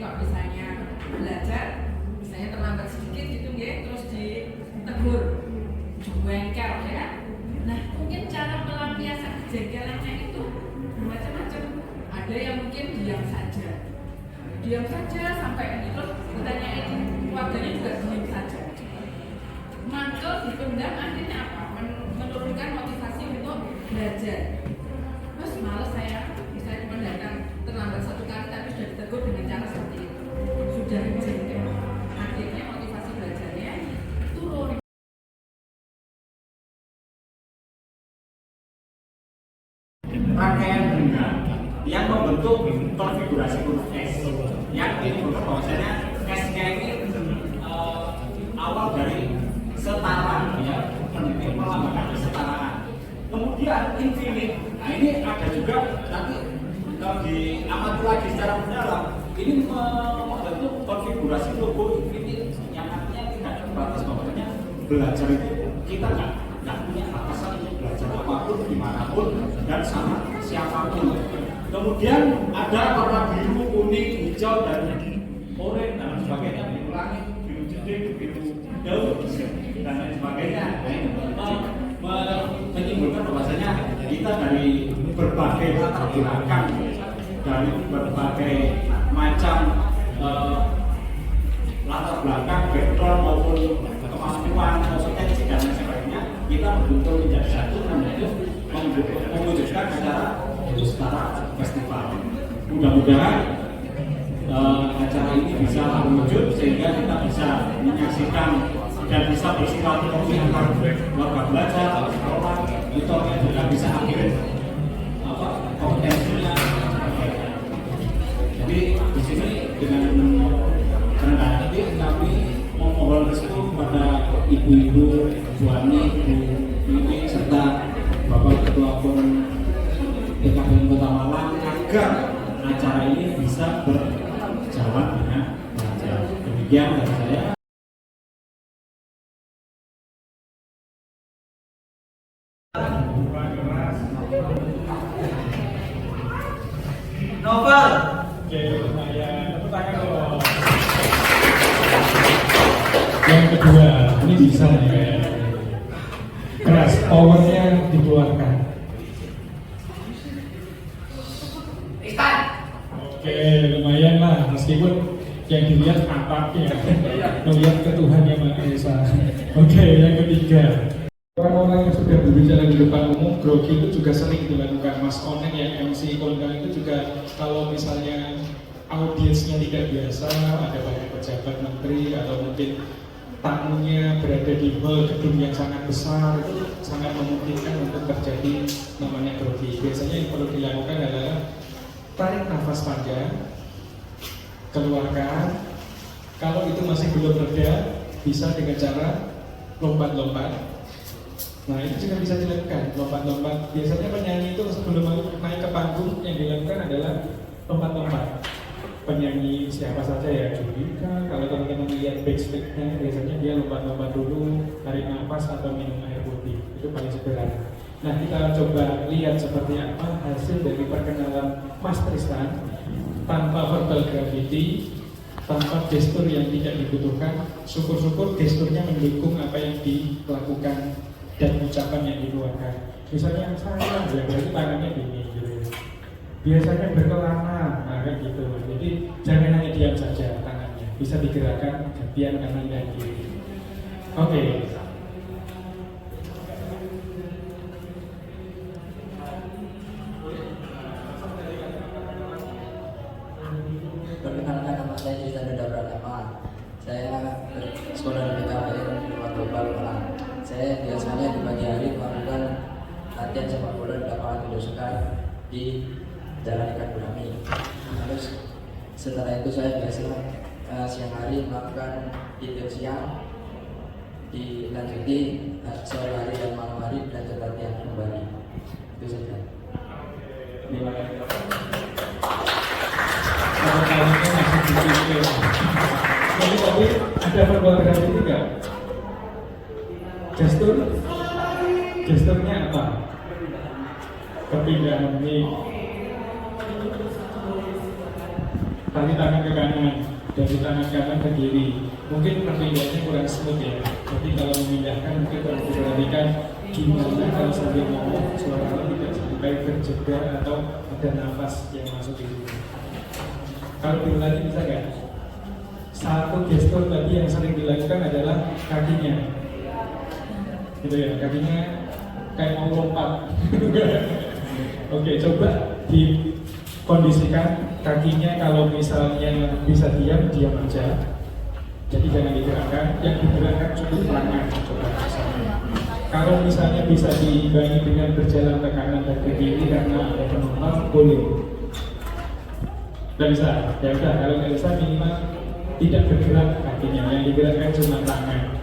kalau misalnya belajar, misalnya terlambat sedikit gitu ya, terus ditegur, jengkel ya kan. Nah mungkin cara melampiaskan kejengkelannya itu macam-macam. Ada yang mungkin diam saja sampai terus ditanyain keluarganya juga diam saja. Maka dipendam akhirnya apa? Menurunkan motivasi untuk belajar. Terus males saya, misalnya cuma datang terlambat 1 kali tapi sudah ditegur dengan cara seperti itu, sudah jengkel, akhirnya motivasi belajarnya turun. Rangkaian bunga yang membentuk konfigurasi huruf S yang ditentukan bahwasanya S-nya ini awal dari setara, ya, pendidik melambangkan kesetaraan. Kemudian infinite, nah ini ada juga nanti kalau diamati lagi secara mendalam, ini membentuk konfigurasi logo infinite yang artinya tidak terbatas, bahwasanya belajar itu kita nggak punya batasan untuk belajar apapun, dimanapun, dan sama siapapun. Kemudian ada warna biru, kuning, hijau, dan oranye dan sebagainya, biru langit, biru jendek, biru daun, dan lain sebagainya. Menimbulkan bahwasanya kita dari berbagai latar belakang, dari berbagai macam latar belakang, background maupun kemampuan, potensi dan lain sebagainya, kita betul menjadi satu, yaitu mewujudkan secara festival. Mudah-mudahan acara ini bisa terwujud sehingga kita bisa menyaksikan dan bisa bersilaturahmi antar warga belajar, sekolah, itu juga bisa akhir kompetensinya. Jadi di sini dengan rendah hati kami memohon restu kepada ibu-ibu, suami, ibu serta Bapak Ketua Forum PKBM Kota Malang agar acara ini bisa berjalan dengan lancar. Demikian dari saya. Novel. Oke, lumayan. Tepuk tangan dong. Yang kedua, ini bisa nih kayak keras, powernya dikeluarkan. Oke, lumayan lah, meskipun yang dilihat apanya, melihat ke Tuhan Yang Maha Esa. Oke, yang ketiga, orang-orang yang sudah berbicara di depan umum, grogi itu juga sering dilakukan. Mas Oneng yang MC kondang itu juga kalau misalnya audiensnya tidak biasa, ada banyak pejabat menteri atau mungkin tamunya berada di hall gedung yang sangat besar, itu sangat memungkinkan untuk terjadi namanya grogi. Biasanya yang perlu dilakukan adalah tarik nafas panjang, keluarkan. Kalau itu masih belum reda, bisa dengan cara lompat-lompat. Nah itu juga bisa dilakukan, lompat-lompat. Biasanya penyanyi itu sebelum naik ke panggung yang dilakukan adalah lompat-lompat. Penyanyi siapa saja ya, Judika, kalau teman-teman lihat backstage-nya biasanya dia lompat-lompat dulu, tarik nafas atau minum air putih. Itu paling sederhana. Nah kita coba lihat seperti apa hasil dari perkenalan Mas Tristan tanpa verbal graffiti, tanpa gestur yang tidak dibutuhkan. Syukur-syukur gesturnya mendukung apa yang dilakukan dan ucapan yang dikeluarkan. Misalnya saya, ya berarti tangannya gini gitu. Biasanya berkelana, nah kayak gitu. Jadi jangan hanya diam saja tangannya, bisa digerakkan gantian kanan dan kiri. Oke. Perkenalkan, nama saya Tristan Deda Pratama. Saya sekolah di PKBM Luar Global Malang. Saya biasanya di pagi hari melakukan latihan sepak bola di lapangan Indosukan di Jalan Ikan Gurami. Terus setelah itu saya biasa siang hari melakukan tidur siang, dilanjuti sore hari dan malam hari dan latihan kembali. Itu saja. Terima kasih. Kalau kalinya masih dipikir. Jadi tadi ada verbal graffiti enggak? Gesturnya apa? Kepindahan mic, Tarik tangan ke kanan, dari tangan kanan ke kiri. Mungkin perpindahannya kurang smooth ya. Jadi kalau memindahkan mungkin perlu diperhatikan gimana kalau sambil ngomong suaranya tidak sampai terjeda atau ada nafas yang masuk di sini. Kalau diulangi bisa nggak? Satu gestur tadi yang sering dilakukan adalah kakinya, gitu ya, kakinya kayak mau lompat. Oke, coba dikondisikan kakinya kalau misalnya bisa diam aja. Jadi jangan digerakkan, yang digerakkan cukup tangan. Coba misalnya. Kalau misalnya bisa diimbangi dengan berjalan ke kanan dan ke kiri karena ada penonton, boleh. Tidak bisa, ya udah. Kalau nggak bisa minimal tidak bergerak kakinya, yang digerakkan cuma tangan.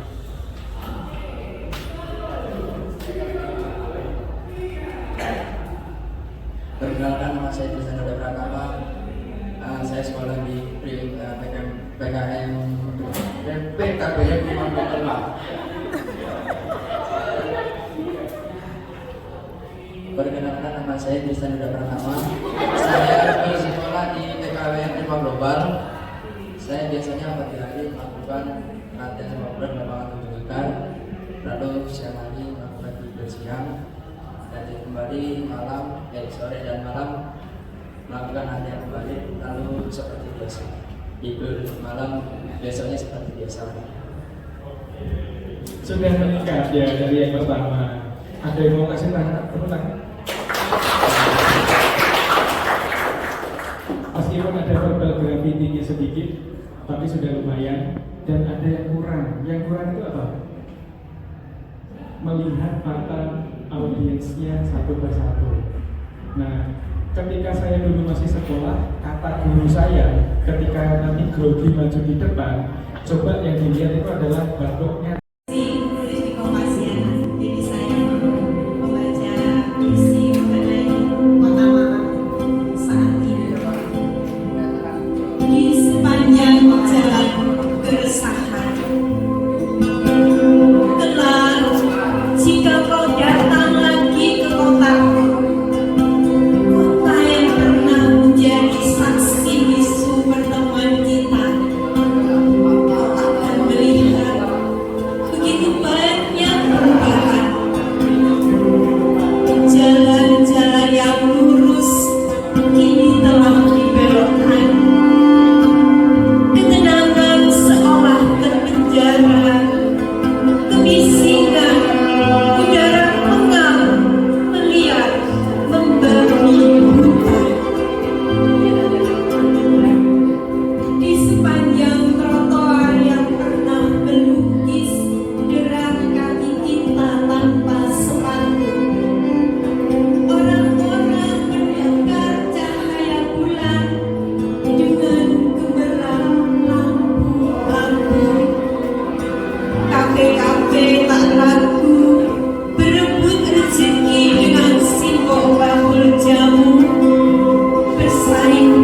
Perkenalkan, nama saya Tristan Yoda Pratama. Saya sekolah di PKM PKBM Imam Bondowoso. Perkenalkan, nama saya Tristan Yoda Pratama. Saya bersekolah di PKBM Imam Global. Saya biasanya pagi hari melakukan latihan sepak bola di lapangan tunjukkan, lalu siang hari melakukan tidur siang, dan kembali malam, sore dan malam melakukan latihan kembali, lalu seperti biasa tidur malam, besoknya seperti biasa. Sudah meningkat ya dari yang pertama. Ada yang mau kasih tepuk tangan? Meskipun ada verbal graffiti sedikit, tapi sudah lumayan. Dan ada yang kurang. Yang kurang itu apa? Melihat mata audiensnya satu persatu. Nah, ketika saya dulu masih sekolah, kata guru saya ketika nanti grogi maju di depan, coba yang dilihat itu adalah batuknya